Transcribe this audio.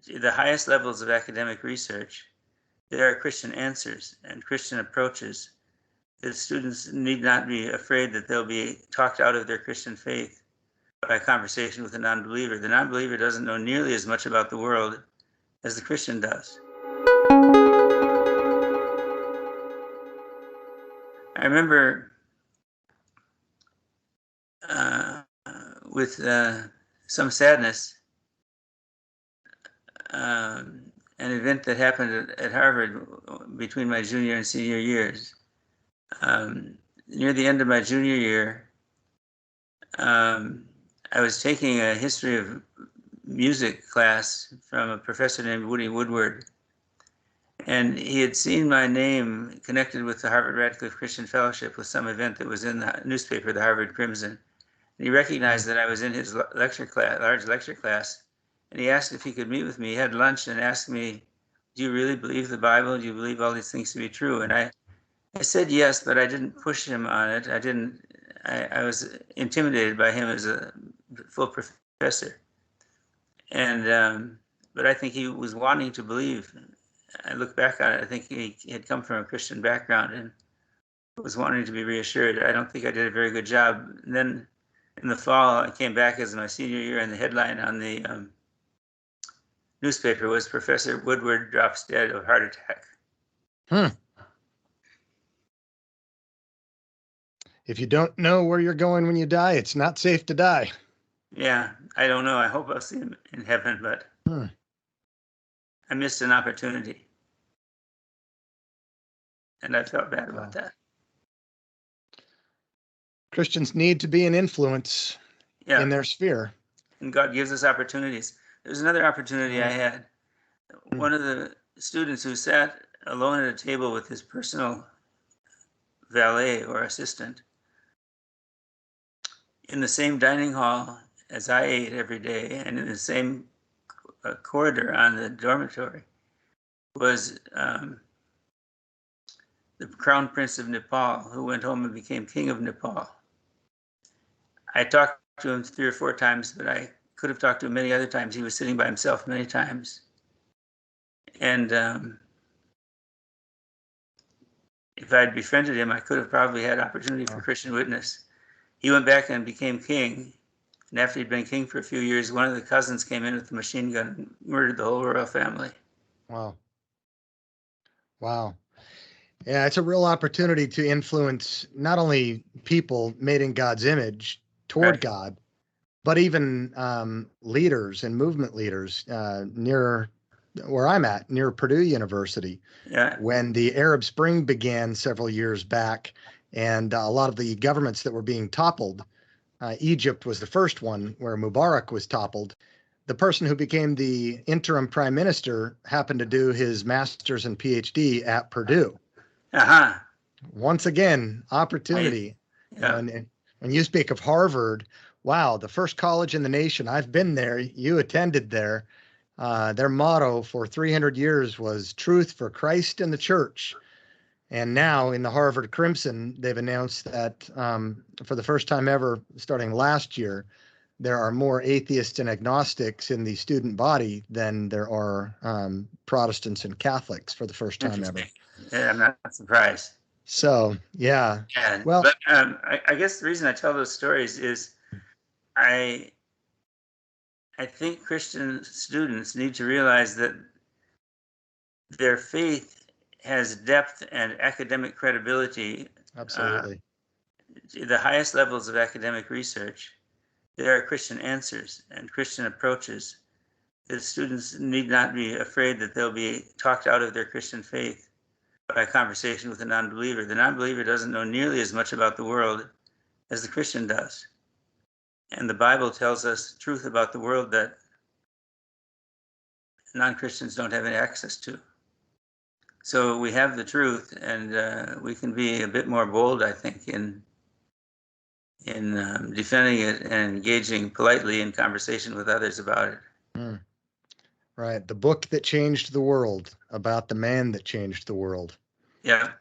the highest levels of academic research, there are Christian answers and Christian approaches. The students need not be afraid that they'll be talked out of their Christian faith by conversation with a non-believer. The non-believer doesn't know nearly as much about the world as the Christian does. I remember with some sadness an event that happened at Harvard between my junior and senior years. Near the end of my junior year, I was taking a history of music class from a professor named Woody Woodward. And he had seen my name connected with the Harvard Radcliffe Christian Fellowship with some event that was in the newspaper, the Harvard Crimson. And he recognized that I was in his lecture class, large lecture class, and he asked if he could meet with me. He had lunch and asked me, "Do you really believe the Bible? Do you believe all these things to be true?" And I said yes, but I didn't push him on it. I was intimidated by him as a full professor. And but I think he was wanting to believe. I look back on it, I think he had come from a Christian background and was wanting to be reassured. I don't think I did a very good job. And then in the fall, I came back as my senior year, and the headline on the newspaper was "Professor Woodward drops dead of heart attack." If you don't know where you're going when you die, it's not safe to die. Yeah, I don't know. I hope I'll see him in heaven, but I missed an opportunity. And I felt bad about that. Christians need to be an influence in their sphere. And God gives us opportunities. There's another opportunity I had. One of the students who sat alone at a table with his personal valet or assistant in the same dining hall as I ate every day and in the same corridor on the dormitory was the Crown Prince of Nepal, who went home and became King of Nepal. I talked to him 3 or 4 times, but I could have talked to him many other times. He was sitting by himself many times. And if I had befriended him, I could have probably had opportunity for Christian witness. He went back and became king. And after he'd been king for a few years, one of the cousins came in with a machine gun and murdered the whole royal family. Wow. Yeah, it's a real opportunity to influence not only people made in God's image toward God, but even leaders and movement leaders near where I'm at, near Purdue University. Yeah. When the Arab Spring began several years back, and a lot of the governments that were being toppled, Egypt was the first one where Mubarak was toppled. The person who became the interim prime minister happened to do his master's and PhD at Purdue. Once again, opportunity. And when you speak of Harvard, wow, the first college in the nation, I've been there, you attended there. Their motto for 300 years was truth for Christ and the church. And now in the Harvard Crimson, they've announced that for the first time ever, starting last year, there are more atheists and agnostics in the student body than there are Protestants and Catholics for the first time ever. Yeah, I'm not surprised. So, yeah. Well, but I guess the reason I tell those stories is I think Christian students need to realize that their faith has depth and academic credibility. Absolutely. The highest levels of academic research, there are Christian answers and Christian approaches. The students need not be afraid that they'll be talked out of their Christian faith by conversation with a non-believer. The non-believer doesn't know nearly as much about the world as the Christian does. And the Bible tells us truth about the world that non-Christians don't have any access to. So we have the truth, and we can be a bit more bold, I think, in defending it and engaging politely in conversation with others about it. Right. The book that changed the world, about the man that changed the world. Yeah.